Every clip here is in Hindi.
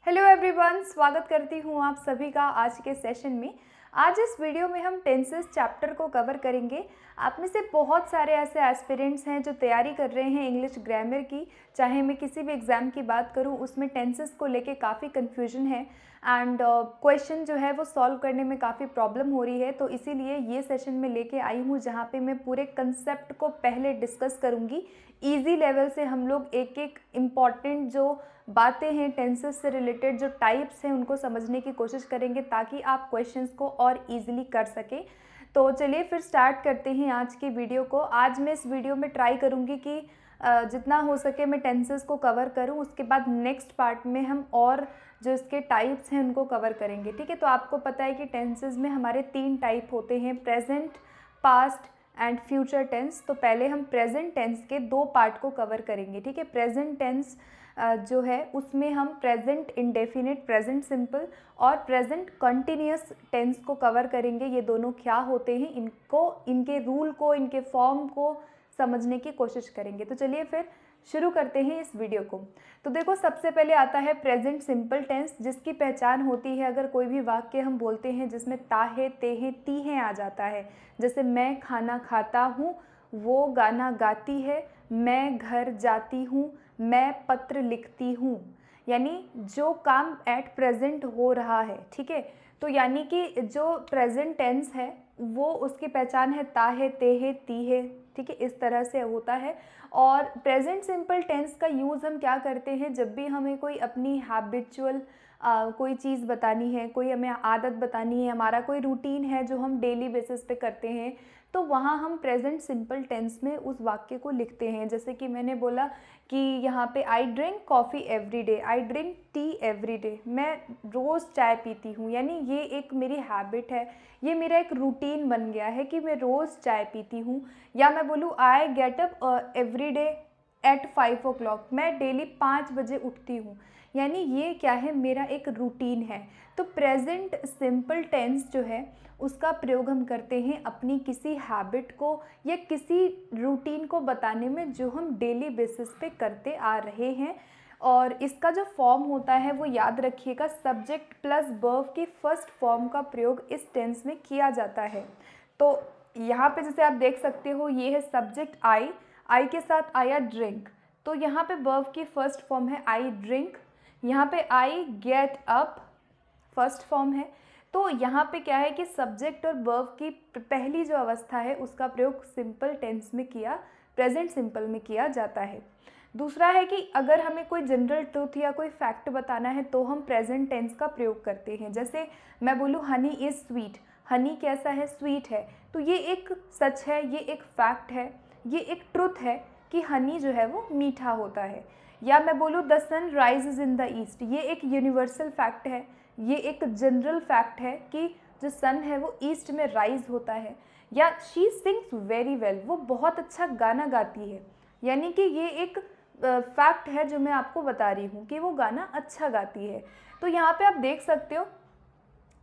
हेलो एवरीवन, स्वागत करती हूँ आप सभी का आज के सेशन में। आज इस वीडियो में हम टेंसेस चैप्टर को कवर करेंगे। आप में से बहुत सारे ऐसे एस्पिरेंट्स हैं जो तैयारी कर रहे हैं इंग्लिश ग्रामर की। चाहे मैं किसी भी एग्ज़ाम की बात करूँ, उसमें टेंसेस को लेके काफ़ी कन्फ्यूजन है एंड क्वेश्चन जो है वो सॉल्व करने में काफ़ी प्रॉब्लम हो रही है। तो इसीलिए ये सेशन में लेके आई हूँ जहाँ पे मैं पूरे कंसेप्ट को पहले डिस्कस करूँगी। ईजी लेवल से हम लोग एक एक इम्पॉर्टेंट जो बातें हैं टेंसेस से रिलेटेड, जो टाइप्स हैं, उनको समझने की कोशिश करेंगे ताकि आप क्वेश्चंस को और इजीली कर सकें। तो चलिए फिर स्टार्ट करते हैं आज की वीडियो को। आज मैं इस वीडियो में ट्राई करूँगी कि जितना हो सके मैं टेंसेस को कवर करूँ। उसके बाद नेक्स्ट पार्ट में हम और जो इसके टाइप्स हैं उनको कवर करेंगे। ठीक है, तो आपको पता है कि टेंसेस में हमारे 3 टाइप होते हैं, present, past and future tense. तो पहले हम प्रेजेंट टेंस के 2 पार्ट को कवर करेंगे। ठीक है, प्रेजेंट टेंस जो है उसमें हम प्रेजेंट इंडेफिनिट, प्रेजेंट सिंपल और प्रेजेंट कंटिन्यूअस टेंस को कवर करेंगे। ये दोनों क्या होते हैं, इनके रूल को, इनके फॉर्म को समझने की कोशिश करेंगे। तो चलिए फिर शुरू करते हैं इस वीडियो को। तो देखो, सबसे पहले आता है प्रेजेंट सिंपल टेंस, जिसकी पहचान होती है अगर कोई भी वाक्य हम बोलते हैं जिसमें ताहे, तेहे, तीहे आ जाता है। जैसे मैं खाना खाता हूँ, वो गाना गाती है, मैं घर जाती हूँ, मैं पत्र लिखती हूँ। यानी जो काम एट प्रेजेंट हो रहा है। ठीक है, तो यानी कि जो प्रेजेंट टेंस है वो उसकी पहचान है ताहे, तेहे, तीहे। ठीक है, इस तरह से होता है। और प्रेजेंट सिंपल टेंस का यूज़ हम क्या करते हैं, जब भी हमें कोई अपनी हैबिचुअल कोई चीज़ बतानी है, कोई हमें आदत बतानी है, हमारा कोई रूटीन है जो हम डेली बेसिस पे करते हैं, तो वहाँ हम प्रेजेंट सिंपल टेंस में उस वाक्य को लिखते हैं। जैसे कि मैंने बोला कि यहाँ पे I drink coffee every day, I drink tea every day, मैं रोज़ चाय पीती हूँ। यानी ये एक मेरी हैबिट है, ये मेरा एक रूटीन बन गया है कि मैं रोज़ चाय पीती हूँ। या मैं बोलूँ I get up every day at 5 o'clock, मैं डेली 5 बजे उठती हूँ। यानी ये क्या है, मेरा एक रूटीन है। तो प्रेजेंट सिंपल टेंस जो है उसका प्रयोग हम करते हैं अपनी किसी हैबिट को या किसी रूटीन को बताने में जो हम डेली बेसिस पे करते आ रहे हैं। और इसका जो फॉर्म होता है वो याद रखिएगा, सब्जेक्ट प्लस वर्ब की फर्स्ट फॉर्म का प्रयोग इस टेंस में किया जाता है। तो यहाँ पे जैसे आप देख सकते हो, ये है सब्जेक्ट आई के साथ आया ड्रिंक, तो यहाँ पे वर्ब की फर्स्ट फॉर्म है आई ड्रिंक। यहाँ पे I get up first form है। तो यहाँ पे क्या है कि सब्जेक्ट और वर्ब की पहली जो अवस्था है उसका प्रयोग सिंपल टेंस में किया, प्रेजेंट सिंपल में किया जाता है। दूसरा है कि अगर हमें कोई जनरल ट्रूथ या कोई फैक्ट बताना है तो हम प्रेजेंट टेंस का प्रयोग करते हैं। जैसे मैं बोलूँ हनी इज़ स्वीट, हनी कैसा है, स्वीट है, तो ये एक सच है, ये एक फैक्ट है, ये एक ट्रुथ है कि हनी जो है वो मीठा होता है। या मैं बोलूँ the sun rises in the east, ये एक यूनिवर्सल फैक्ट है, ये एक जनरल फैक्ट है कि जो सन है वो ईस्ट में राइज होता है। या शी सिंग्स वेरी वेल, वो बहुत अच्छा गाना गाती है। यानी कि ये एक फैक्ट है जो मैं आपको बता रही हूँ कि वो गाना अच्छा गाती है। तो यहाँ पे आप देख सकते हो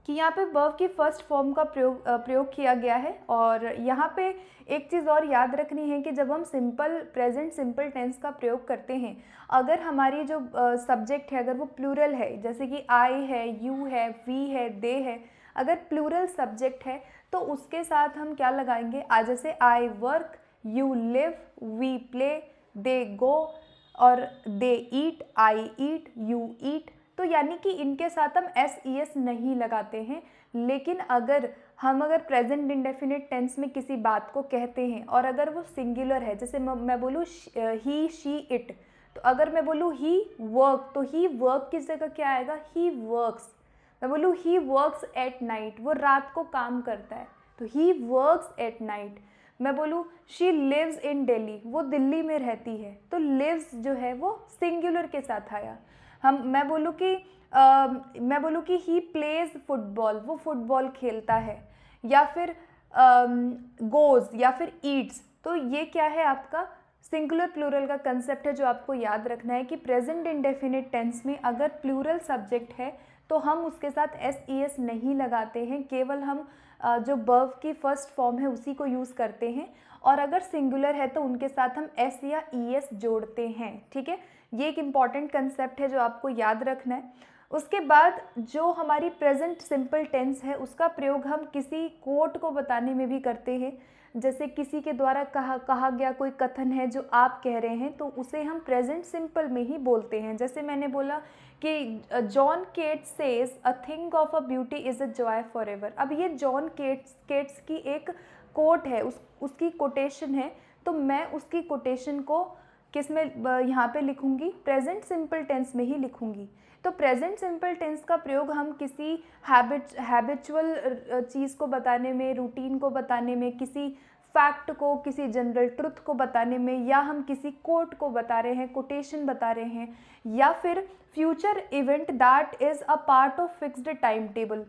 कि यहाँ पे वर्ब की फर्स्ट फॉर्म का प्रयोग किया गया है। और यहाँ पे एक चीज़ और याद रखनी है कि जब हम प्रेजेंट सिंपल टेंस का प्रयोग करते हैं, अगर हमारी जो सब्जेक्ट है अगर वो प्लूरल है, जैसे कि आई है, यू है, वी है, दे है, अगर प्लूरल सब्जेक्ट है तो उसके साथ हम क्या लगाएंगे, आज जैसे I work, you live, we play, they go और they eat, I eat, you eat. तो यानी कि इनके साथ हम एस ई एस नहीं लगाते हैं। लेकिन अगर प्रेजेंट इंडेफिनिट टेंस में किसी बात को कहते हैं और अगर वो सिंगुलर है, जैसे मैं बोलूँ ही, शी, इट, तो अगर मैं बोलूँ ही वर्क, तो ही वर्क की जगह क्या आएगा, ही वर्क्स। मैं बोलूँ ही वर्क्स एट नाइट, वो रात को काम करता है, तो ही वर्क्स एट नाइट। मैं बोलूँ शी लिव्स इन दिल्ली, वो दिल्ली में रहती है, तो लिव्स जो है वो सिंगुलर के साथ आया। मैं बोलूँ कि ही प्लेज फुटबॉल, वो फुटबॉल खेलता है। या फिर गोज या फिर ईट्स, तो ये क्या है, आपका सिंगुलर प्लूरल का कंसेप्ट है जो आपको याद रखना है कि प्रेजेंट इंडेफिनिट टेंस में अगर प्लूरल सब्जेक्ट है तो हम उसके साथ एस ई एस नहीं लगाते हैं, केवल हम जो वर्ब की फर्स्ट फॉर्म है उसी को यूज़ करते हैं। और अगर सिंगुलर है तो उनके साथ हम एस या ई एस जोड़ते हैं। ठीक है, ये एक इम्पॉर्टेंट कंसेप्ट है जो आपको याद रखना है। उसके बाद जो हमारी प्रेजेंट सिंपल टेंस है उसका प्रयोग हम किसी कोट को बताने में भी करते हैं। जैसे किसी के द्वारा कहा गया कोई कथन है जो आप कह रहे हैं, तो उसे हम प्रेजेंट सिंपल में ही बोलते हैं। जैसे मैंने बोला कि John Keats says a thing of a beauty is a joy forever. अब ये जॉन केट्स की एक कोट है, उसकी कोटेशन है, तो मैं उसकी कोटेशन को किस में यहाँ पे लिखूँगी, प्रेजेंट सिंपल टेंस में ही लिखूँगी। तो प्रेजेंट सिंपल टेंस का प्रयोग हम किसी हैबिचुअल चीज़ को बताने में, रूटीन को बताने में, किसी फैक्ट को, किसी जनरल ट्रुथ को बताने में, या हम किसी कोट को बता रहे हैं, कोटेशन बता रहे हैं, या फिर future event that is a part of fixed time table.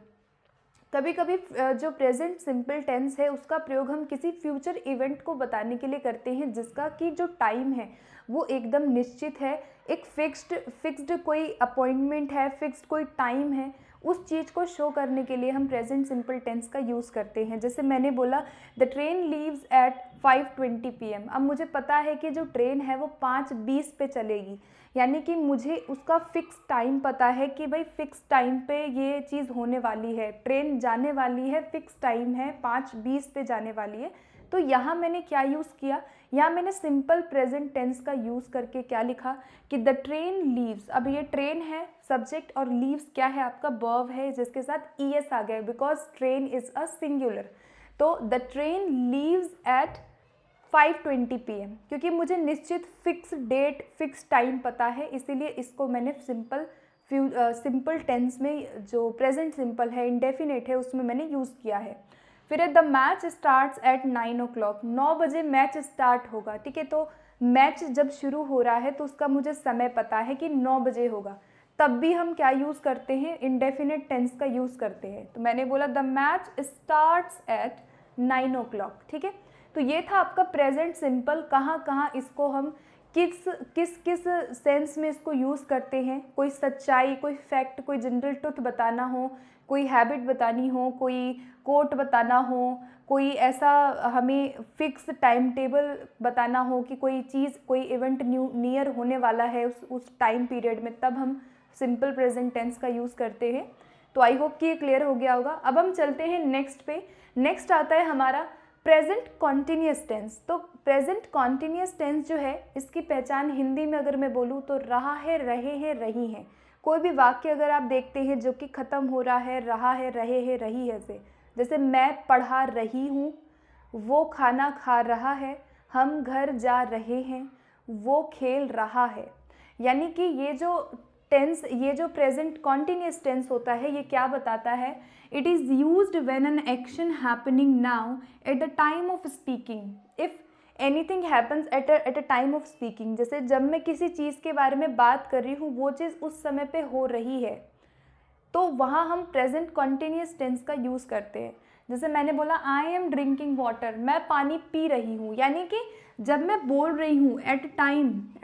कभी कभी जो प्रेजेंट सिंपल टेंस है उसका प्रयोग हम किसी फ्यूचर इवेंट को बताने के लिए करते हैं जिसका कि जो टाइम है वो एकदम निश्चित है, एक फिक्स्ड कोई अपॉइंटमेंट है, फिक्स्ड कोई टाइम है, उस चीज़ को शो करने के लिए हम प्रेजेंट सिंपल टेंस का यूज़ करते हैं। जैसे मैंने बोला the train leaves at 5:20 PM। अब मुझे पता है कि जो ट्रेन है वो 5:20 पे चलेगी, यानी कि मुझे उसका फ़िक्स टाइम पता है कि भाई फ़िक्स टाइम पे ये चीज़ होने वाली है, ट्रेन जाने वाली है, फ़िक्स टाइम है, 5:20 पे जाने वाली है। तो यहाँ मैंने क्या यूज़ किया, यहाँ मैंने सिंपल प्रेजेंट टेंस का यूज़ करके क्या लिखा कि द ट्रेन लीव्स। अब ये ट्रेन है सब्जेक्ट और लीव्स क्या है, आपका वर्ब है जिसके साथ ईएस आ गया, because train is a singular. तो the train leaves at 5:20 PM, क्योंकि मुझे निश्चित फिक्स डेट, फिक्स टाइम पता है, इसीलिए इसको मैंने सिंपल टेंस में जो प्रेजेंट सिंपल है, इंडेफिनिट है, उसमें मैंने यूज़ किया है। फिर the match starts at 9 o'clock। 9 बजे मैच स्टार्ट होगा, ठीक है। तो मैच जब शुरू हो रहा है तो उसका मुझे समय पता है कि 9 बजे होगा, तब भी हम क्या यूज़ करते हैं, इंडेफिनिट टेंस का यूज़ करते हैं। तो मैंने बोला the match starts at 9 o'clock, ठीक है। तो ये था आपका प्रेजेंट सिंपल। कहाँ कहाँ इसको हम किस सेंस में इसको यूज़ करते हैं, कोई सच्चाई, कोई फैक्ट, कोई जनरल ट्रुथ बताना हो, कोई हैबिट बतानी हो, कोई कोट बताना हो, कोई ऐसा हमें फिक्स टाइम टेबल बताना हो कि कोई चीज़, कोई इवेंट नियर होने वाला है उस टाइम पीरियड में, तब हम सिंपल प्रेजेंट टेंस का यूज़ करते हैं। तो आई होप कि ये क्लियर हो गया होगा। अब हम चलते हैं नेक्स्ट पे। नेक्स्ट आता है हमारा प्रेजेंट कॉन्टिन्यूस टेंस। तो प्रेजेंट कॉन्टिन्यूस टेंस जो है, इसकी पहचान हिंदी में अगर मैं बोलूँ तो रहा है, रहे हैं, रही हैं। कोई भी वाक्य अगर आप देखते हैं जो कि ख़त्म हो रहा है, रहा है, रहे हैं, रही है से, जैसे मैं पढ़ा रही हूँ, वो खाना खा रहा है, हम घर जा रहे हैं, वो खेल रहा है। यानी कि ये जो टेंस, ये जो प्रेजेंट कॉन्टिन्यूस टेंस होता है, ये क्या बताता है, it is used when an action happening now at the time of speaking if anything happens at a time of speaking. जैसे जब मैं किसी चीज़ के बारे में बात कर रही हूँ, वो चीज़ उस समय पे हो रही है, तो वहाँ हम प्रेजेंट कॉन्टिन्यूस टेंस का यूज़ करते हैं। जैसे मैंने बोला आई एम ड्रिंकिंग वाटर, मैं पानी पी रही हूँ, यानी कि जब मैं बोल रही हूँ at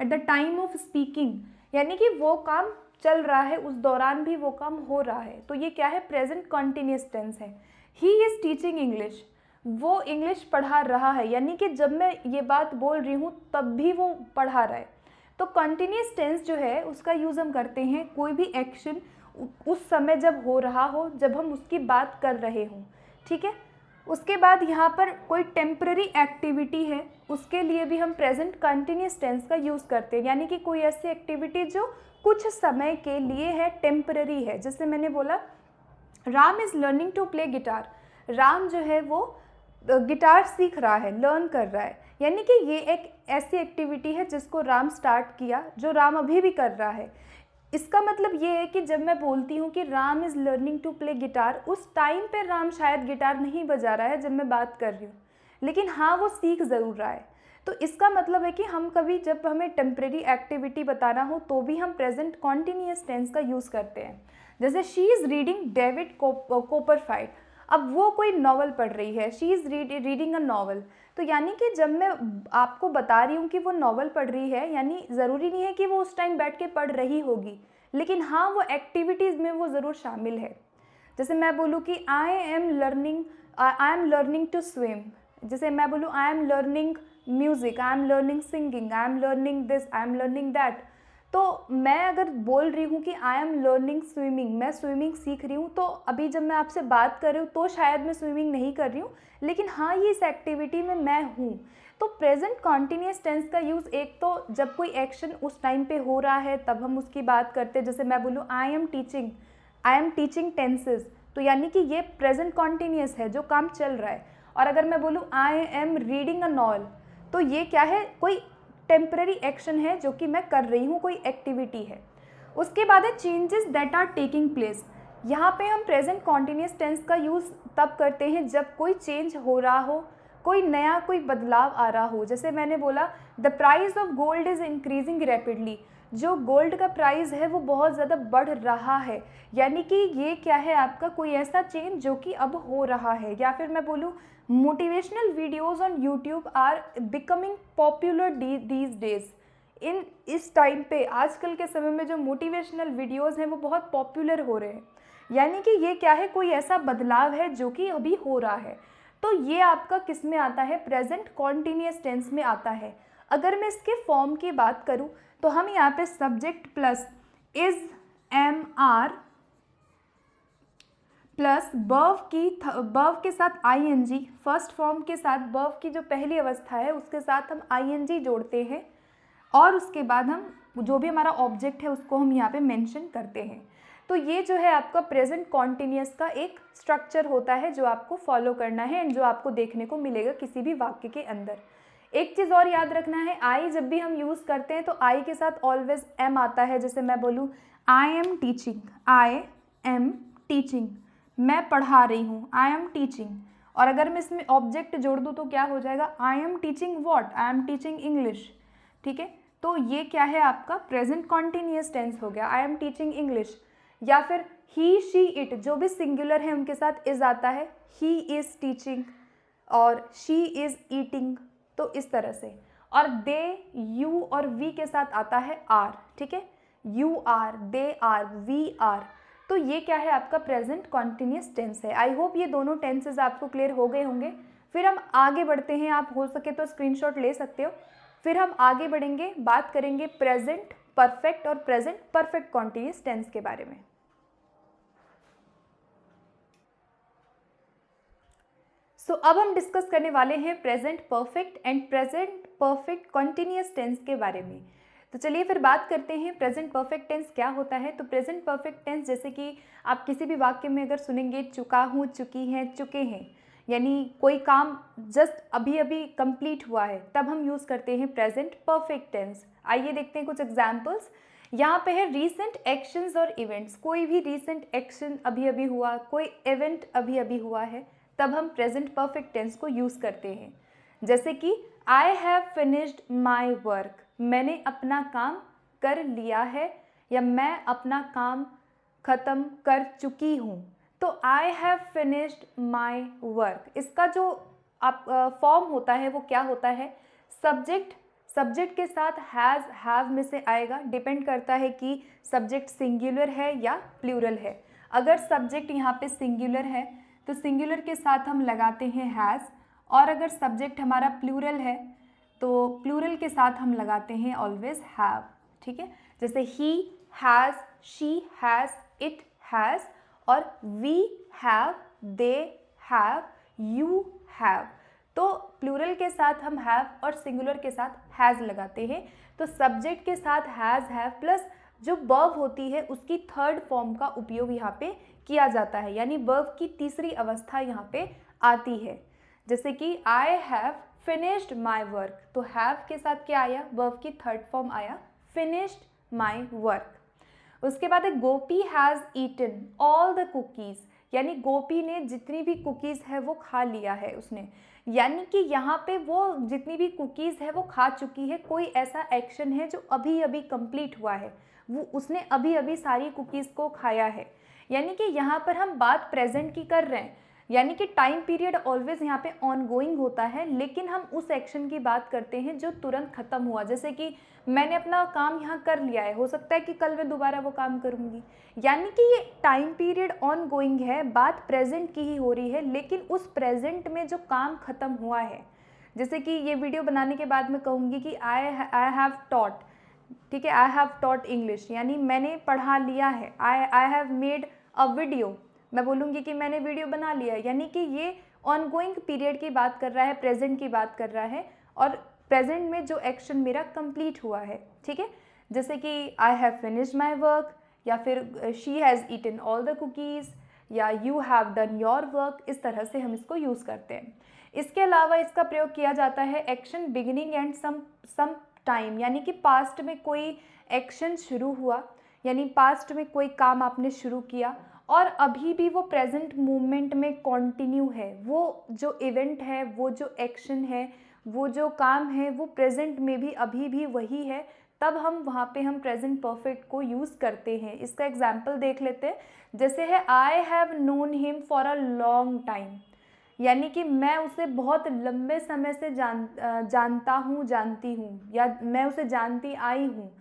the time of speaking, यानी कि वो काम चल रहा है, उस दौरान भी वो काम हो रहा है। तो ये क्या है, प्रेजेंट कॉन्टिन्यूस टेंस है। ही इज़ टीचिंग इंग्लिश, वो इंग्लिश पढ़ा रहा है, यानी कि जब मैं ये बात बोल रही हूँ तब भी वो पढ़ा रहा है। तो कॉन्टिन्यूस टेंस जो है उसका यूज़ हम करते हैं कोई भी एक्शन उस समय जब हो रहा हो, जब हम उसकी बात कर रहे हों, ठीक है। उसके बाद यहाँ पर कोई टेम्पररी एक्टिविटी है, उसके लिए भी हम प्रेजेंट कंटिन्यूस टेंस का यूज़ करते हैं, यानी कि कोई ऐसी एक्टिविटी जो कुछ समय के लिए है, टेम्पररी है। जैसे मैंने बोला Ram is learning to play guitar, Ram जो है वो गिटार सीख रहा है, लर्न कर रहा है, यानी कि ये एक ऐसी एक्टिविटी है जिसको राम स्टार्ट किया, जो राम अभी भी कर रहा है। इसका मतलब ये है कि जब मैं बोलती हूँ कि Ram is learning to play guitar, उस टाइम पे राम शायद गिटार नहीं बजा रहा है जब मैं बात कर रही हूँ, लेकिन हाँ वो सीख ज़रूर रहा है। तो इसका मतलब है कि हम कभी जब हमें टेम्परेरी एक्टिविटी बताना हो तो भी हम प्रेजेंट कॉन्टिन्यूस टेंस का यूज़ करते हैं। जैसे शी इज़ रीडिंग डेविड कोपरफाइल्ड, अब वो कोई नॉवल पढ़ रही है, she is reading a novel. तो यानी कि जब मैं आपको बता रही हूँ कि वो नॉवल पढ़ रही है, यानी ज़रूरी नहीं है कि वो उस टाइम बैठ के पढ़ रही होगी, लेकिन हाँ वो एक्टिविटीज़ में वो ज़रूर शामिल है। जैसे मैं बोलूँ कि I am learning to swim, जैसे मैं बोलूँ I am learning music, I am learning singing, I am learning this, I am learning that, तो मैं अगर बोल रही हूँ कि आई एम लर्निंग स्विमिंग, मैं स्विमिंग सीख रही हूँ, तो अभी जब मैं आपसे बात कर रही हूँ तो शायद मैं स्विमिंग नहीं कर रही हूँ, लेकिन हाँ ये इस एक्टिविटी में मैं हूँ। तो प्रेजेंट कॉन्टिन्यूस टेंस का यूज़ एक तो जब कोई एक्शन उस टाइम पे हो रहा है तब हम उसकी बात करते हैं, जैसे मैं बोलूँ आई एम टीचिंग टेंसेज, तो यानी कि ये प्रेजेंट कॉन्टिन्यूस है, जो काम चल रहा है। और अगर मैं बोलूँ I am reading a novel, तो ये क्या है, कोई टेम्पररी एक्शन है जो कि मैं कर रही हूँ, कोई एक्टिविटी है। उसके बाद है changes that are taking place. यहाँ पे हम प्रेजेंट कॉन्टिन्यूस टेंस का यूज़ तब करते हैं जब कोई चेंज हो रहा हो, कोई नया कोई बदलाव आ रहा हो। जैसे मैंने बोला the price of gold is increasing rapidly, जो गोल्ड का प्राइस है वो बहुत ज़्यादा बढ़ रहा है, यानी कि ये क्या है, आपका कोई ऐसा चेंज जो कि अब हो रहा है। या फिर मैं बोलूँ motivational videos on YouTube are becoming popular these days. इस टाइम पे आजकल के समय में जो मोटिवेशनल वीडियोज़ हैं वो बहुत पॉपुलर हो रहे हैं, यानी कि ये क्या है, कोई ऐसा बदलाव है जो कि अभी हो रहा है। तो ये आपका किस में आता है, प्रेजेंट कॉन्टिन्यूस टेंस में आता है। अगर मैं इसके फॉर्म की बात करूँ तो हम यहाँ पे subject plus is am are plus बर्व के साथ I N G, first form के साथ बर्व की जो पहली अवस्था है उसके साथ हम आई एन जी जोड़ते हैं, और उसके बाद हम जो भी हमारा ऑब्जेक्ट है उसको हम यहाँ पे मेंशन करते हैं। तो ये जो है आपका प्रेजेंट कॉन्टिन्यूस का एक स्ट्रक्चर होता है जो आपको फॉलो करना है एंड जो आपको देखने को मिलेगा किसी भी वाक्य के अंदर। एक चीज़ और याद रखना है, आई जब भी हम यूज़ करते हैं तो आई के साथ ऑलवेज एम आता है। जैसे मैं बोलूँ आई एम टीचिंग, मैं पढ़ा रही हूँ, आई एम टीचिंग। और अगर मैं इसमें ऑब्जेक्ट जोड़ दूँ तो क्या हो जाएगा, I am teaching what, I am teaching English. ठीक है, तो ये क्या है, आपका प्रेजेंट कॉन्टिन्यूस टेंस हो गया, आई एम टीचिंग इंग्लिश। या फिर ही शी इट, जो भी सिंगुलर है उनके साथ इज आता है, ही इज़ टीचिंग और शी इज़ ईटिंग, तो इस तरह से। और दे, यू और वी के साथ आता है आर। ठीक है, you are, they are, we are. तो ये क्या है, आपका प्रेजेंट कॉन्टिन्यूस टेंस है। आई होप ये दोनों टेंसेज आपको क्लियर हो गए होंगे। फिर हम आगे बढ़ते हैं, आप हो सके तो स्क्रीनशॉट ले सकते हो। फिर हम आगे बढ़ेंगे, बात करेंगे प्रेजेंट परफेक्ट और प्रेजेंट परफेक्ट कॉन्टिन्यूस टेंस के बारे में। अब हम डिस्कस करने वाले हैं present perfect and present perfect continuous tense के बारे में। तो चलिए फिर बात करते हैं प्रेजेंट परफेक्ट टेंस क्या होता है। तो प्रेजेंट परफेक्ट टेंस, जैसे कि आप किसी भी वाक्य में अगर सुनेंगे चुका हूँ, चुकी हैं, चुके हैं, यानी कोई काम जस्ट अभी अभी कंप्लीट हुआ है, तब हम यूज़ करते हैं प्रेजेंट परफेक्ट टेंस। आइए देखते हैं कुछ एग्जाम्पल्स। यहाँ पे है रीसेंट एक्शंस और इवेंट्स, कोई भी रीसेंट एक्शन अभी अभी हुआ, कोई इवेंट अभी अभी हुआ है, तब हम प्रेजेंट परफेक्ट टेंस को यूज़ करते हैं। जैसे कि I have finished my work, मैंने अपना काम कर लिया है, या मैं अपना काम ख़त्म कर चुकी हूँ। तो आई हैव फिनिश्ड माई वर्क, इसका जो आप फॉर्म होता है वो क्या होता है, सब्जेक्ट के साथ हैज़ हैव में से आएगा। डिपेंड करता है कि सब्जेक्ट सिंगुलर है या प्लूरल है। अगर सब्जेक्ट यहाँ पे सिंगुलर है तो सिंगुलर के साथ हम लगाते हैं हैज़, और अगर सब्जेक्ट हमारा प्लूरल है तो प्लूरल के साथ हम लगाते हैं ऑलवेज हैव। ठीक है, जैसे he has, she has, it has, और we have, they have, you have. तो प्लूरल के साथ हम हैव और सिंगुलर के साथ हैज़ लगाते हैं। तो सब्जेक्ट के साथ हैज़, हैव प्लस जो वर्ब होती है उसकी थर्ड फॉर्म का उपयोग यहाँ पे किया जाता है, यानी वर्ब की तीसरी अवस्था यहाँ पे आती है। जैसे कि I have finished my work, तो हैव के साथ क्या आया, वर्ब की थर्ड फॉर्म आया, फिनिश्ड माई वर्क। उसके बाद है Gopi has eaten all the cookies, यानी गोपी ने जितनी भी कुकीज़ है वो खा लिया है उसने, यानी कि यहाँ पे वो जितनी भी कुकीज़ है वो खा चुकी है। कोई ऐसा एक्शन है जो अभी अभी कंप्लीट हुआ है, वो उसने अभी अभी सारी कुकीज़ को खाया है, यानी कि यहाँ पर हम बात प्रेजेंट की कर रहे हैं, यानी कि टाइम पीरियड ऑलवेज यहाँ पे ऑनगोइंग होता है, लेकिन हम उस एक्शन की बात करते हैं जो तुरंत ख़त्म हुआ। जैसे कि मैंने अपना काम यहाँ कर लिया है, हो सकता है कि कल मैं दोबारा वो काम करूँगी, यानी कि ये टाइम पीरियड ऑनगोइंग है, बात प्रेजेंट की ही हो रही है, लेकिन उस प्रेजेंट में जो काम ख़त्म हुआ है। जैसे कि ये वीडियो बनाने के बाद मैं कहूँगी कि आई हैव टॉट, ठीक है, आई हैव टॉट इंग्लिश यानी मैंने पढ़ा लिया है। I have made a video, मैं बोलूँगी कि मैंने वीडियो बना लिया, यानी कि ये ऑनगोइंग पीरियड की बात कर रहा है, प्रेजेंट की बात कर रहा है, और प्रेजेंट में जो एक्शन मेरा कंप्लीट हुआ है। ठीक है, जैसे कि I have finished my work, या फिर she has eaten all the cookies, या you have done your work, इस तरह से हम इसको यूज़ करते हैं। इसके अलावा इसका प्रयोग किया जाता है action beginning and some time, यानी कि पास्ट में कोई एक्शन शुरू हुआ, यानी पास्ट में कोई काम आपने शुरू किया और अभी भी वो प्रेजेंट मोमेंट में कंटिन्यू है, वो जो इवेंट है, वो जो एक्शन है, वो जो काम है, वो प्रेजेंट में भी अभी भी वही है, तब हम वहाँ पे हम प्रेजेंट परफेक्ट को यूज़ करते हैं। इसका एग्जाम्पल देख लेते हैं, जैसे है I have known him for a long time, यानी कि मैं उसे बहुत लंबे समय से जानता हूँ, जानती हूँ, या मैं उसे जानती आई हूँ।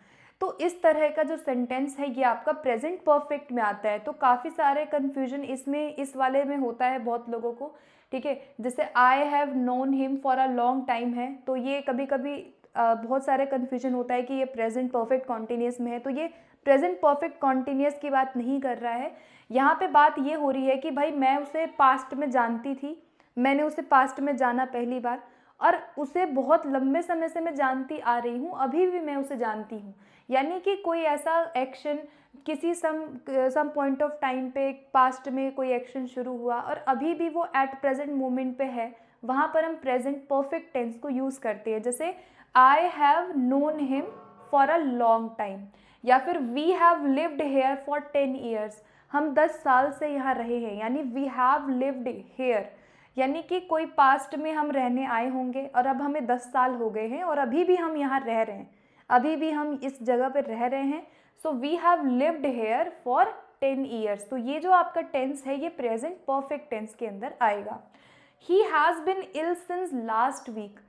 तो इस तरह का जो सेंटेंस है ये आपका प्रेजेंट परफेक्ट में आता है। तो काफ़ी सारे कन्फ्यूजन इसमें इस वाले में होता है बहुत लोगों को। ठीक है, जैसे I have known him for a long time है, तो ये कभी कभी बहुत सारे कन्फ्यूजन होता है कि ये प्रेजेंट परफेक्ट कॉन्टिन्यूस में है, तो ये प्रेजेंट परफेक्ट कॉन्टिन्यूस की बात नहीं कर रहा है। यहाँ पे बात ये हो रही है कि भाई मैं उसे पास्ट में जानती थी, मैंने उसे पास्ट में जाना पहली बार, और उसे बहुत लंबे समय से मैं जानती आ रही हूँ, अभी भी मैं उसे जानती हूँ। यानी कि कोई ऐसा एक्शन किसी सम पॉइंट ऑफ टाइम पे पास्ट में कोई एक्शन शुरू हुआ और अभी भी वो एट प्रेजेंट मोमेंट पे है, वहाँ पर हम प्रेजेंट परफेक्ट टेंस को यूज़ करते हैं। जैसे I have known him for a long time, या फिर we have lived here for 10 years, हम 10 साल से यहाँ रहे हैं, यानी वी हैव लिव्ड हेयर, यानी कि कोई पास्ट में हम रहने आए होंगे और अब हमें 10 साल हो गए हैं और अभी भी हम यहाँ रह रहे हैं, अभी भी हम इस जगह पर रह रहे हैं। So we have lived here for 10 years. तो ये जो आपका टेंस है ये प्रेजेंट परफेक्ट टेंस के अंदर आएगा। He has been ill since last week,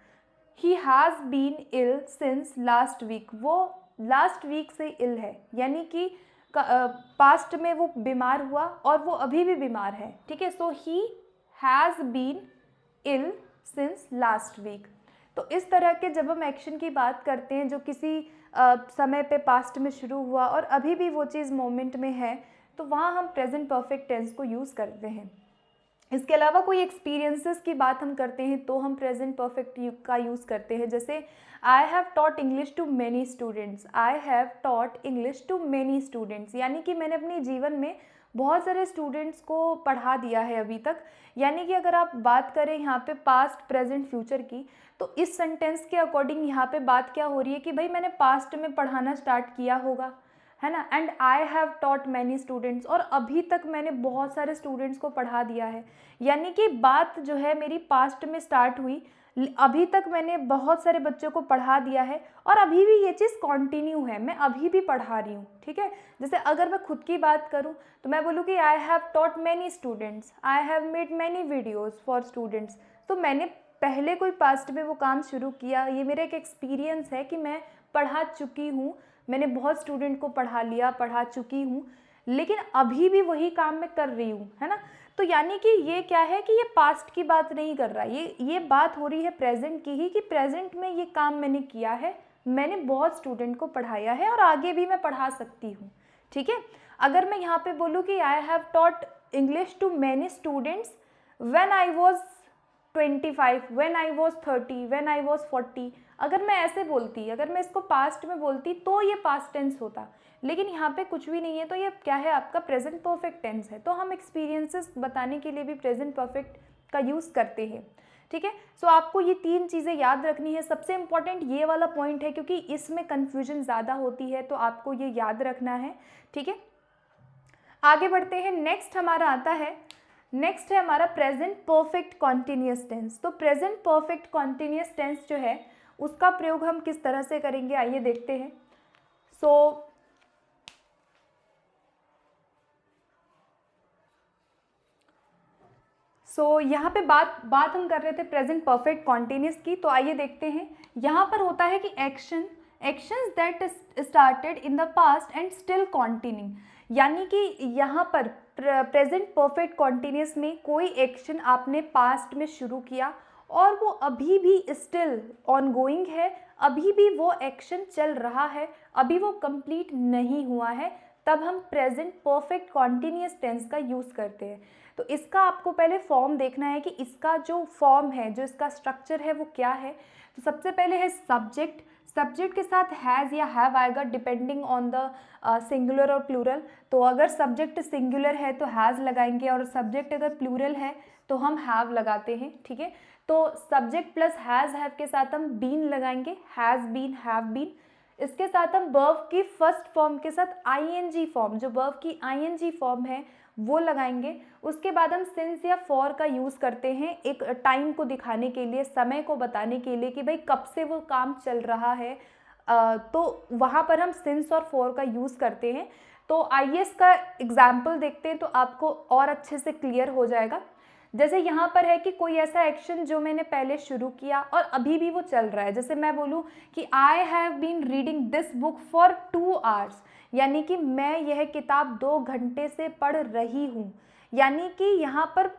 he has been ill since last week, वो लास्ट वीक से इल है, यानी कि पास्ट में वो बीमार हुआ और वो अभी भी बीमार है। ठीक है, so he has been ill since last week. तो इस तरह के जब हम एक्शन की बात करते हैं जो किसी समय पे पास्ट में शुरू हुआ और अभी भी वो चीज़ मोमेंट में है, तो वहाँ हम प्रेजेंट परफेक्ट टेंस को यूज़ करते हैं। इसके अलावा कोई एक्सपीरियंसेस की बात हम करते हैं तो हम प्रेजेंट परफेक्ट का यूज़ करते हैं। जैसे I have taught English to many students, I have taught English to many students, यानी कि मैंने अपने जीवन में बहुत सारे स्टूडेंट्स को पढ़ा दिया है अभी तक। यानी कि अगर आप बात करें यहाँ पे पास्ट प्रेजेंट फ्यूचर की, तो इस सेंटेंस के अकॉर्डिंग यहाँ पे बात क्या हो रही है कि भाई मैंने पास्ट में पढ़ाना स्टार्ट किया होगा, है ना, and I have taught many students, और अभी तक मैंने बहुत सारे स्टूडेंट्स को पढ़ा दिया है। यानी कि बात जो है मेरी पास्ट में स्टार्ट हुई, अभी तक मैंने बहुत सारे बच्चों को पढ़ा दिया है और अभी भी ये चीज़ कंटिन्यू है, मैं अभी भी पढ़ा रही हूँ। ठीक है, जैसे अगर मैं खुद की बात करूँ तो मैं बोलूँ कि I have taught many students, I have made many videos for students. तो मैंने पहले कोई पास्ट में वो काम शुरू किया, ये मेरा एक एक्सपीरियंस है कि मैं पढ़ा चुकी हूँ, मैंने बहुत स्टूडेंट को पढ़ा लिया, पढ़ा चुकी हूँ, लेकिन अभी भी वही काम मैं कर रही हूँ, है ना। तो यानी कि ये क्या है कि ये पास्ट की बात नहीं कर रहा, ये बात हो रही है प्रेजेंट की ही, कि प्रेजेंट में ये काम मैंने किया है, मैंने बहुत स्टूडेंट को पढ़ाया है और आगे भी मैं पढ़ा सकती हूँ। ठीक है, अगर मैं यहाँ पे बोलूँ कि I have taught English to many students when I was 25, when I was 30, when I was 40, अगर मैं ऐसे बोलती, अगर मैं इसको पास्ट में बोलती तो ये पास्ट टेंस होता, लेकिन यहाँ पे कुछ भी नहीं है, तो ये क्या है, आपका प्रेजेंट परफेक्ट टेंस है। तो हम एक्सपीरियंसेस बताने के लिए भी प्रेजेंट परफेक्ट का यूज़ करते हैं। ठीक है, सो आपको ये 3 चीज़ें याद रखनी है। सबसे इम्पॉर्टेंट ये वाला पॉइंट है क्योंकि इसमें कन्फ्यूजन ज़्यादा होती है, तो आपको ये याद रखना है। ठीक है, आगे बढ़ते हैं। नेक्स्ट हमारा आता है, नेक्स्ट है हमारा प्रेजेंट परफेक्ट कॉन्टिन्यूस टेंस। तो प्रेजेंट परफेक्ट कॉन्टिन्यूस टेंस जो है उसका प्रयोग हम किस तरह से करेंगे, आइए देखते हैं। सो यहाँ पे बात हम कर रहे थे प्रेजेंट परफेक्ट कॉन्टिन्यूस की, तो आइए देखते हैं। यहाँ पर होता है कि actions that started in the past and still continue, यानी कि यहाँ पर प्रेजेंट परफेक्ट कॉन्टिन्यूस में कोई एक्शन आपने पास्ट में शुरू किया और वो अभी भी स्टिल ऑनगोइंग है, अभी भी वो एक्शन चल रहा है, अभी वो कंप्लीट नहीं हुआ है, तब हम प्रेजेंट परफेक्ट कॉन्टिन्यूस टेंस का यूज़ करते हैं। तो इसका आपको पहले फॉर्म देखना है कि इसका जो फॉर्म है, जो इसका स्ट्रक्चर है वो क्या है। तो सबसे पहले है सब्जेक्ट। सब्जेक्ट के साथ हैज़ या हैव आएगा डिपेंडिंग ऑन द सिंगुलर और प्लूरल। तो अगर सब्जेक्ट सिंगुलर है तो हैज़ लगाएंगे, और सब्जेक्ट अगर प्लूरल है तो हम हैव लगाते हैं, ठीक है। तो सब्जेक्ट प्लस हैज़ हैव के साथ हम बीन लगाएंगे, हैज़ बीन, हैव बीन। इसके साथ हम वर्ब की फर्स्ट फॉर्म के साथ आईएनजी फॉर्म, जो वर्ब की आईएनजी फॉर्म है वो लगाएंगे। उसके बाद हम सिंस या फॉर का यूज़ करते हैं एक टाइम को दिखाने के लिए, समय को बताने के लिए कि भाई कब से वो काम चल रहा है, तो वहाँ पर हम सिंस और फॉर का यूज़ करते हैं। तो आइए इसका एग्जाम्पल देखते हैं तो आपको और अच्छे से क्लियर हो जाएगा। जैसे यहाँ पर है कि कोई ऐसा एक्शन जो मैंने पहले शुरू किया और अभी भी वो चल रहा है। जैसे मैं बोलूँ कि I have been reading this book for 2 hours, यानी कि मैं यह किताब 2 घंटे से पढ़ रही हूँ। यानी कि यहाँ पर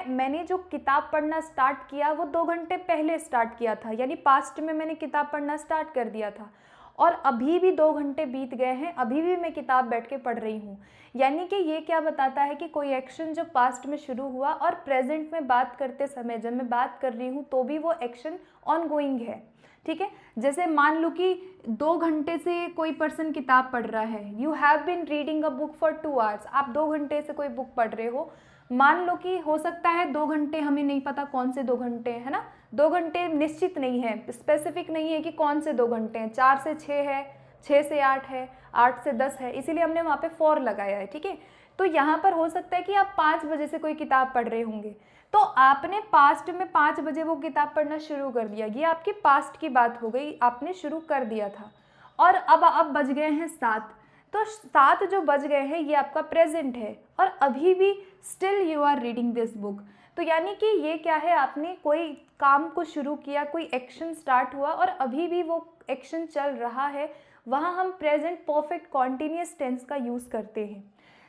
मैंने जो किताब पढ़ना स्टार्ट किया वो 2 घंटे पहले स्टार्ट किया था, यानी पास्ट में मैंने किताब पढ़ना स्टार्ट कर दिया था, और अभी भी 2 घंटे बीत गए हैं, अभी भी मैं किताब बैठ के पढ़ रही हूँ। यानी कि ये क्या बताता है कि कोई एक्शन जो पास्ट में शुरू हुआ और प्रेजेंट में बात करते समय जब मैं बात कर रही हूँ तो भी वो एक्शन ऑनगोइंग है, ठीक है। जैसे मान लो कि 2 घंटे से कोई पर्सन किताब पढ़ रहा है, you have been reading a book for 2 hours, आप 2 घंटे से कोई बुक पढ़ रहे हो। मान लो कि हो सकता है 2 घंटे, हमें नहीं पता कौन से 2 घंटे है ना, 2 घंटे निश्चित नहीं है, स्पेसिफिक नहीं है कि कौन से 2 घंटे हैं, 4 से 6 है, 6 से 8 है, 8 से 10 है, इसीलिए हमने वहाँ पे फॉर लगाया है, ठीक है। तो यहाँ पर हो सकता है कि आप 5 बजे से कोई किताब पढ़ रहे होंगे, तो आपने पास्ट में 5 बजे वो किताब पढ़ना शुरू कर दिया, ये आपकी पास्ट की बात हो गई, आपने शुरू कर दिया था। और अब बज गए हैं 7, तो 7 जो बज गए हैं ये आपका प्रेजेंट है, और अभी भी still you are reading this book. तो यानी कि ये क्या है, आपने कोई काम को शुरू किया, कोई एक्शन स्टार्ट हुआ और अभी भी वो एक्शन चल रहा है, वहाँ हम प्रेजेंट परफेक्ट कॉन्टिन्यूस टेंस का यूज़ करते हैं।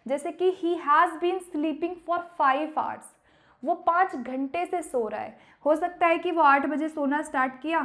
जैसे कि he has been sleeping for 5 hours, वो 5 घंटे से सो रहा है। हो सकता है कि वो 8 बजे सोना स्टार्ट किया,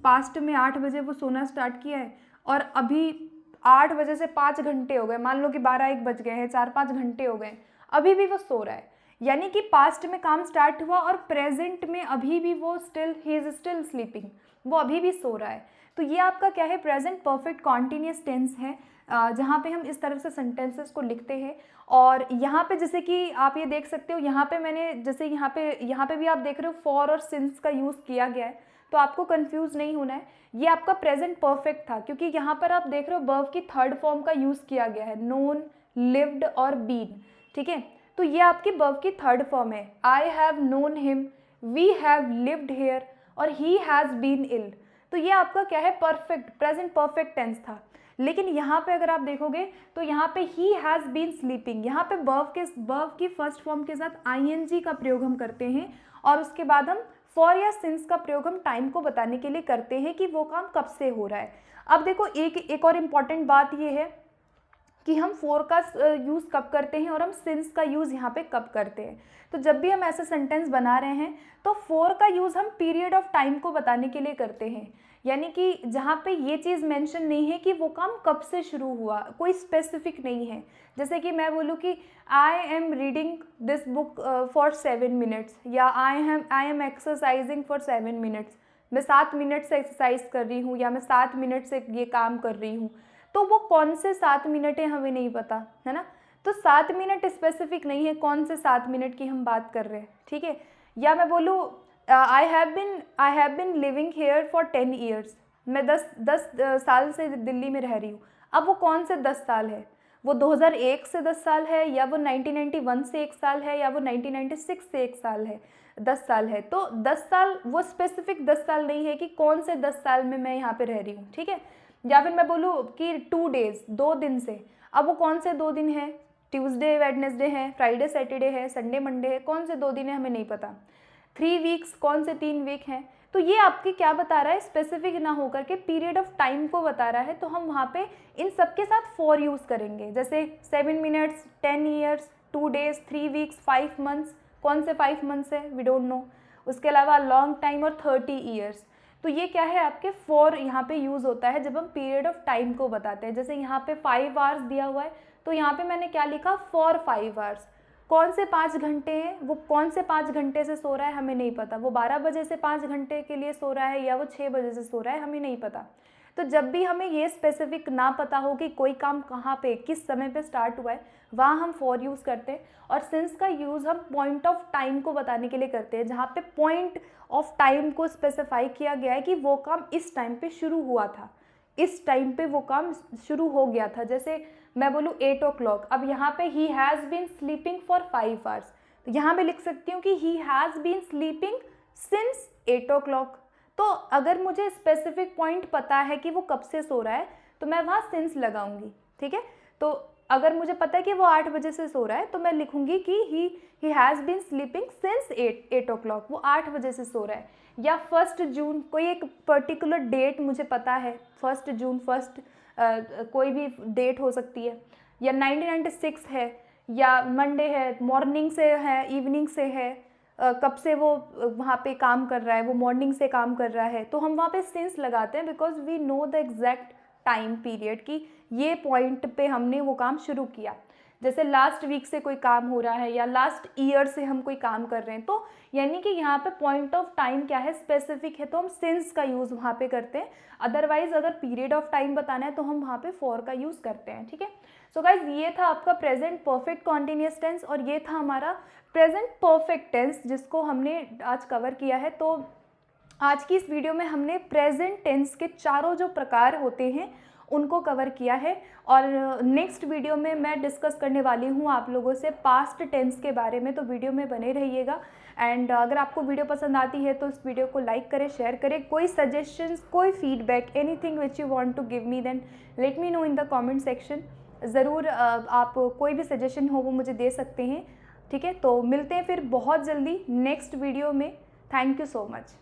पास्ट में 8 बजे वो सोना स्टार्ट किया है, और अभी 8 बजे से 5 घंटे हो गए, मान लो कि 12-1 बज गए हैं, 4-5 घंटे हो गए, अभी भी वो सो रहा है। यानी कि पास्ट में काम स्टार्ट हुआ और प्रेजेंट में अभी भी वो ही इज स्टिल स्लीपिंग, वो अभी भी सो रहा है। तो ये आपका क्या है, प्रेजेंट परफेक्ट कॉन्टिन्यूस टेंस है, जहाँ पे हम इस तरह से सेंटेंसेस को लिखते हैं। और यहाँ पे जैसे कि आप ये देख सकते हो, यहाँ पे मैंने जैसे यहाँ पे भी आप देख रहे हो फॉर और सिंस का यूज़ किया गया है, तो आपको कंफ्यूज नहीं होना है, ये आपका प्रेजेंट परफेक्ट था, क्योंकि यहाँ पर आप देख रहे हो वर्ब की थर्ड फॉर्म का यूज़ किया गया है, नोन, लिव्ड और बीन, ठीक है। तो ये आपकी वर्ब की थर्ड फॉर्म है, I have known him, we have lived here, और ही हैज़ बीन इल। तो ये आपका क्या है, परफेक्ट प्रेजेंट परफेक्ट टेंस था। लेकिन यहाँ पे अगर आप देखोगे तो यहाँ पे ही हैज़ बीन स्लीपिंग, यहाँ पे वर्ब की फर्स्ट फॉर्म के साथ आईएनजी का प्रयोग हम करते हैं, और उसके बाद हम फॉर या सिंस का प्रयोग हम टाइम को बताने के लिए करते हैं कि वो काम कब से हो रहा है। अब देखो एक और इम्पॉर्टेंट बात ये है कि हम फॉर का यूज़ कब करते हैं और हम सिंस का यूज़ यहाँ पे कब करते हैं। तो जब भी हम ऐसा सेंटेंस बना रहे हैं तो फॉर का यूज़ हम पीरियड ऑफ टाइम को बताने के लिए करते हैं, यानी कि जहाँ पे ये चीज़ मेंशन नहीं है कि वो काम कब से शुरू हुआ, कोई स्पेसिफिक नहीं है। जैसे कि मैं बोलूँ कि I am reading this book for 7 minutes, या I am exercising for 7 minutes, मैं 7 मिनट से एक्सरसाइज कर रही हूँ, या मैं 7 मिनट से ये काम कर रही हूँ। तो वो कौन से 7 मिनट है हमें नहीं पता, है ना। तो 7 मिनट स्पेसिफिक नहीं है कौन से 7 मिनट की हम बात कर रहे हैं, ठीक है। या मैं बोलूँ I have been living here for 10 years, मैं 10 साल से दिल्ली में रह रही हूँ। अब वो कौन से 10 साल है, वो 2001 से 10 साल है, या वो 1991 से 1 साल है, या वो 1996 से 1 साल है, 10 साल है। तो 10 साल वो स्पेसिफिक 10 साल नहीं है कि कौन से 10 साल में मैं यहाँ पे रह रही हूँ, ठीक है। या फिर मैं बोलूँ कि 2 डेज, 2 दिन से, अब वो कौन से 2 दिन है, ट्यूसडे वेडनेसडे है, फ्राइडे सैटरडे है, संडे मंडे है, कौन से 2 दिन है हमें नहीं पता। 3 वीक्स, कौन से 3 वीक हैं। तो ये आपके क्या बता रहा है, स्पेसिफिक ना होकर के पीरियड ऑफ टाइम को बता रहा है। तो हम वहाँ पे इन सब के साथ फॉर यूज़ करेंगे, जैसे 7 minutes, 10 years, 2 days, 3 weeks, 5 months, कौन से 5 मंथ्स है वी डोंट नो। उसके अलावा लॉन्ग टाइम और 30 ईयर्स। तो ये क्या है, आपके फॉर यहाँ पे यूज़ होता है जब हम पीरियड ऑफ टाइम को बताते हैं। जैसे यहाँ पे 5 आवर्स दिया हुआ है, तो यहाँ पे मैंने क्या लिखा, फॉर 5 आवर्स। कौन से 5 घंटे हैं, वो कौन से 5 घंटे से सो रहा है हमें नहीं पता, वो 12 बजे से 5 घंटे के लिए सो रहा है या वो 6 बजे से सो रहा है, हमें नहीं पता। तो जब भी हमें ये स्पेसिफिक ना पता हो कि कोई काम कहाँ पे किस समय पे स्टार्ट हुआ है, वहाँ हम फॉर यूज़ करते हैं। और सिंस का यूज़ हम पॉइंट ऑफ टाइम को बताने के लिए करते हैं, जहाँ पे पॉइंट ऑफ टाइम को स्पेसिफाई किया गया है कि वो काम इस टाइम पे शुरू हुआ था, इस टाइम पे वो काम शुरू हो गया था। जैसे मैं बोलूँ 8 o'clock, अब यहाँ पे he has been sleeping for 5 hours, तो यहाँ मैं लिख सकती हूँ कि he has been sleeping since 8 o'clock। तो अगर मुझे स्पेसिफिक पॉइंट पता है कि वो कब से सो रहा है, तो मैं वहाँ सिंस लगाऊंगी, ठीक है। तो अगर मुझे पता है कि वो 8 बजे से सो रहा है, तो मैं लिखूंगी कि he has been sleeping since 8 o'clock, वो 8 बजे से सो रहा है। या 1 जून, कोई एक पर्टिकुलर डेट मुझे पता है, 1 जून, कोई भी डेट हो सकती है, या 1996 है, या मंडे है, मॉर्निंग से है, इवनिंग से है, कब से वो वहाँ पे काम कर रहा है, वो मॉर्निंग से काम कर रहा है, तो हम वहाँ पे सिंस लगाते हैं because we know the exact time period कि ये पॉइंट पे हमने वो काम शुरू किया। जैसे लास्ट वीक से कोई काम हो रहा है या लास्ट ईयर से हम कोई काम कर रहे हैं, तो यानी कि यहाँ पे पॉइंट ऑफ टाइम क्या है, स्पेसिफिक है, तो हम सिंस का यूज़ वहाँ पे करते हैं। अदरवाइज अगर पीरियड ऑफ टाइम बताना है तो हम वहाँ पे फॉर का यूज़ करते हैं, ठीक है। सो गाइज, ये था आपका प्रेजेंट परफेक्ट कॉन्टिन्यूअस टेंस और ये था हमारा प्रेजेंट परफेक्ट टेंस जिसको हमने आज कवर किया है। तो आज की इस वीडियो में हमने प्रेजेंट टेंस के चारों जो प्रकार होते हैं उनको कवर किया है, और नेक्स्ट वीडियो में मैं डिस्कस करने वाली हूँ आप लोगों से पास्ट टेंस के बारे में, तो वीडियो में बने रहिएगा। एंड अगर आपको वीडियो पसंद आती है तो इस वीडियो को लाइक करें, शेयर करें। कोई सजेशंस, कोई feedback, anything which you want to give me, then let me know in the comment section. ज़रूर आप कोई भी सजेशन हो वो मुझे दे सकते हैं, ठीक है। तो मिलते हैं फिर बहुत जल्दी नेक्स्ट वीडियो में। Thank you so much.